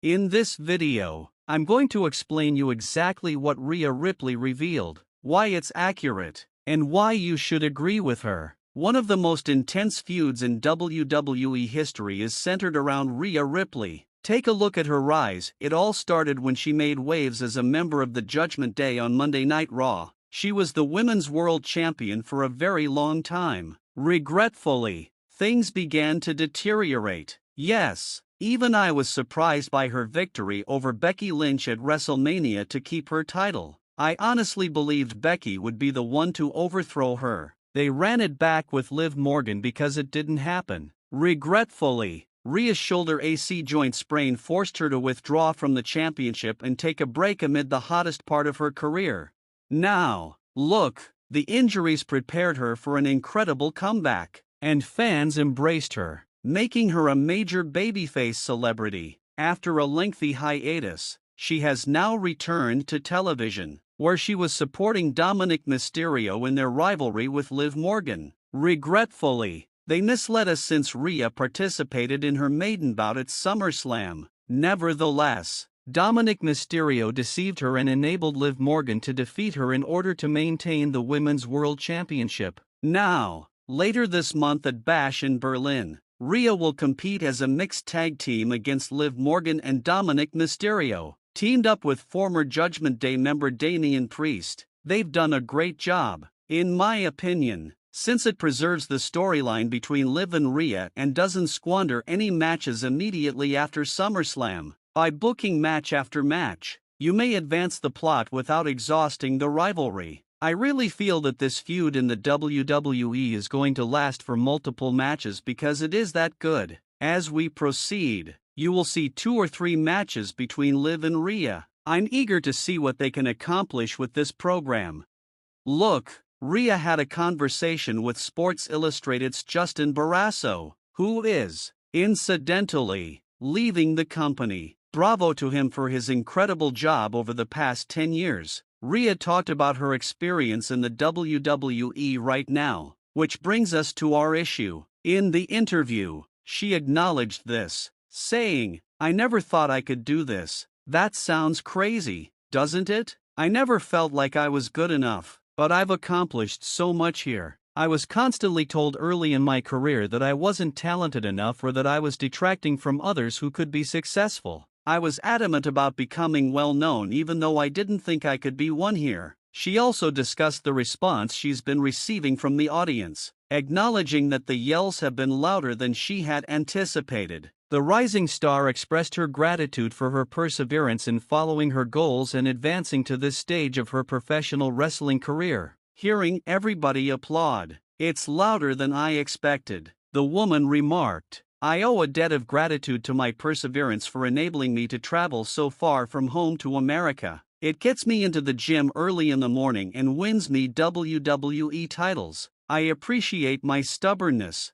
In this video, I'm going to explain you exactly what Rhea Ripley revealed, why it's accurate, and why you should agree with her. One of the most intense feuds in WWE history is centered around Rhea Ripley. Take a look at her rise. It all started when she made waves as a member of the Judgment Day on Monday Night Raw. She was the Women's World Champion for a very long time. Regretfully, things began to deteriorate. Yes, even I was surprised by her victory over Becky Lynch at WrestleMania to keep her title. I honestly believed Becky would be the one to overthrow her. They ran it back with Liv Morgan because it didn't happen. Regretfully, Rhea's shoulder AC joint sprain forced her to withdraw from the championship and take a break amid the hottest part of her career. Now, look, the injuries prepared her for an incredible comeback, and fans embraced her, making her a major babyface celebrity. After a lengthy hiatus, she has now returned to television, where she was supporting Dominic Mysterio in their rivalry with Liv Morgan. Regretfully, they misled us since Rhea participated in her maiden bout at SummerSlam. Nevertheless, Dominic Mysterio deceived her and enabled Liv Morgan to defeat her in order to maintain the Women's World Championship. Now, later this month at Bash in Berlin, Rhea will compete as a mixed tag team against Liv Morgan and Dominic Mysterio, teamed up with former Judgment Day member Damian Priest. They've done a great job, in my opinion, since it preserves the storyline between Liv and Rhea and doesn't squander any matches immediately after SummerSlam. By booking match after match, you may advance the plot without exhausting the rivalry. I really feel that this feud in the WWE is going to last for multiple matches because it is that good. As we proceed, you will see 2 or 3 matches between Liv and Rhea. I'm eager to see what they can accomplish with this program. Look, Rhea had a conversation with Sports Illustrated's Justin Barrasso, who is, incidentally, leaving the company. Bravo to him for his incredible job over the past 10 years. Rhea talked about her experience in the WWE right now, which brings us to our issue. In the interview, she acknowledged this, saying, "I never thought I could do this. That sounds crazy, doesn't it? I never felt like I was good enough, but I've accomplished so much here. I was constantly told early in my career that I wasn't talented enough or that I was detracting from others who could be successful. I was adamant about becoming well-known even though I didn't think I could be one here." She also discussed the response she's been receiving from the audience, acknowledging that the yells have been louder than she had anticipated. The rising star expressed her gratitude for her perseverance in following her goals and advancing to this stage of her professional wrestling career. Hearing everybody applaud, "It's louder than I expected," the woman remarked. "I owe a debt of gratitude to my perseverance for enabling me to travel so far from home to America. It gets me into the gym early in the morning and wins me WWE titles. I appreciate my stubbornness."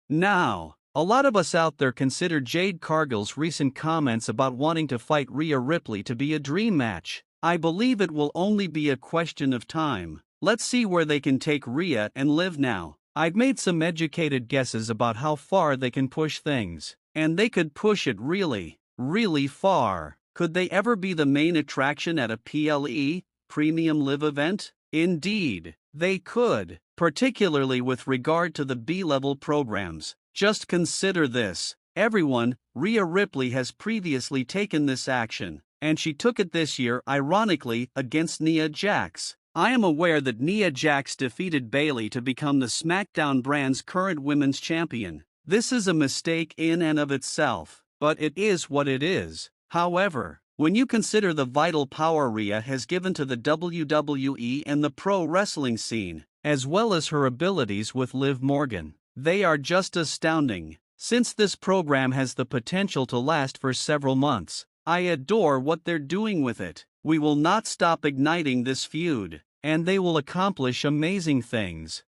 Now, a lot of us out there consider Jade Cargill's recent comments about wanting to fight Rhea Ripley to be a dream match. I believe it will only be a question of time. Let's see where they can take Rhea and Liv now. I've made some educated guesses about how far they can push things, and they could push it really, really far. Could they ever be the main attraction at a PLE, Premium Live event? Indeed, they could, particularly with regard to the B-level programs. Just consider this. Rhea Ripley has previously taken this action, and she took it this year ironically against Nia Jax. I am aware that Nia Jax defeated Bayley to become the SmackDown brand's current women's champion. This is a mistake in and of itself, but it is what it is. However, when you consider the vital power Rhea has given to the WWE and the pro wrestling scene, as well as her abilities with Liv Morgan, they are just astounding. Since this program has the potential to last for several months, I adore what they're doing with it. We will not stop igniting this feud, and they will accomplish amazing things.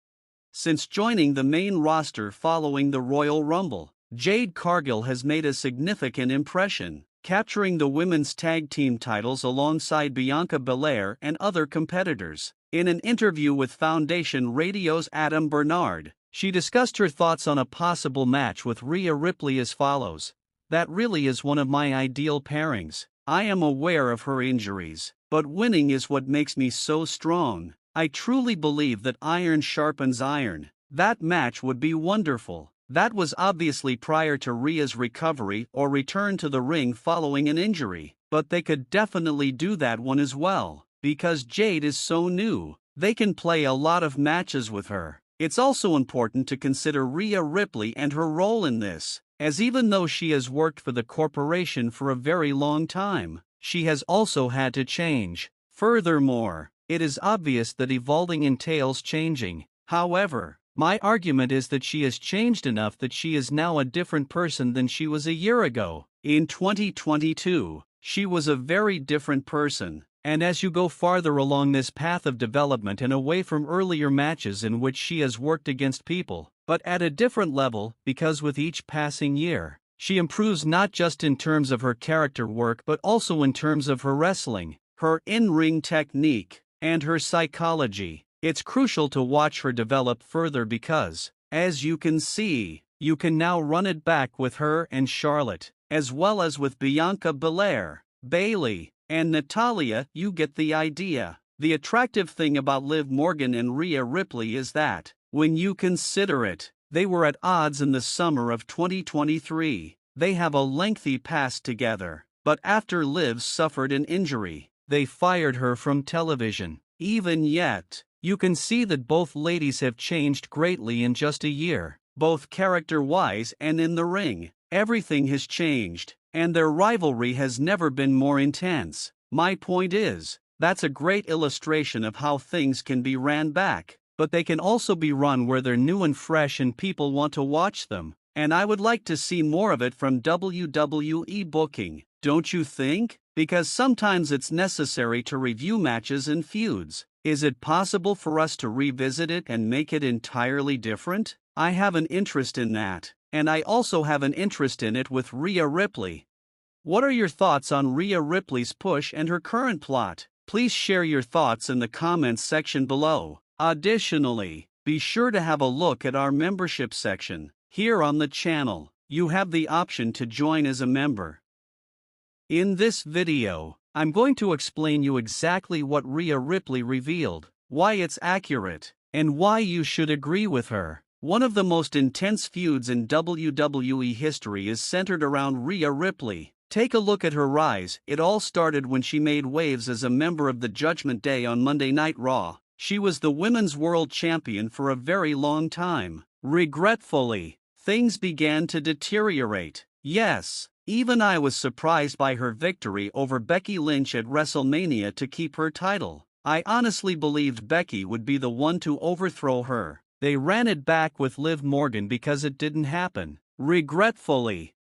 Since joining the main roster following the Royal Rumble, Jade Cargill has made a significant impression, capturing the women's tag team titles alongside Bianca Belair and other competitors. In an interview with Foundation Radio's Adam Bernard, she discussed her thoughts on a possible match with Rhea Ripley as follows. That really is one of my ideal pairings. I am aware of her injuries, but winning is what makes me so strong. I truly believe that iron sharpens iron. That match would be wonderful. That was obviously prior to Rhea's recovery or return to the ring following an injury, but they could definitely do that one as well, because Jade is so new. They can play a lot of matches with her. It's also important to consider Rhea Ripley and her role in this, as even though she has worked for the corporation for a very long time, she has also had to change. Furthermore, it is obvious that evolving entails changing. However, my argument is that she has changed enough that she is now a different person than she was a year ago. In 2022, she was a very different person. And as you go farther along this path of development and away from earlier matches in which she has worked against people, but at a different level, because with each passing year, she improves not just in terms of her character work but also in terms of her wrestling, her in-ring technique, and her psychology. It's crucial to watch her develop further because, as you can see, you can now run it back with her and Charlotte, as well as with Bianca Belair, Bayley, and Natalya. You get the idea. The attractive thing about Liv Morgan and Rhea Ripley is that, when you consider it, they were at odds in the summer of 2023. They have a lengthy past together, but after Liv suffered an injury, they fired her from television. Even yet, you can see that both ladies have changed greatly in just a year, both character-wise and in the ring. Everything has changed, and their rivalry has never been more intense. My point is, that's a great illustration of how things can be ran back, but they can also be run where they're new and fresh and people want to watch them, and I would like to see more of it from WWE booking, don't you think? Because sometimes it's necessary to review matches and feuds. Is it possible for us to revisit it and make it entirely different? I have an interest in that. And I also have an interest in it with Rhea Ripley. What are your thoughts on Rhea Ripley's push and her current plot? Please share your thoughts in the comments section below. Additionally, be sure to have a look at our membership section. Here on the channel, you have the option to join as a member. In this video, I'm going to explain you exactly what Rhea Ripley revealed, why it's accurate, and why you should agree with her. One of the most intense feuds in WWE history is centered around Rhea Ripley. Take a look at her rise. It all started when she made waves as a member of the Judgment Day on Monday Night Raw. She was the Women's World Champion for a very long time. Regretfully, things began to deteriorate. Yes, even I was surprised by her victory over Becky Lynch at WrestleMania to keep her title. I honestly believed Becky would be the one to overthrow her. They ran it back with Liv Morgan because it didn't happen. Regretfully,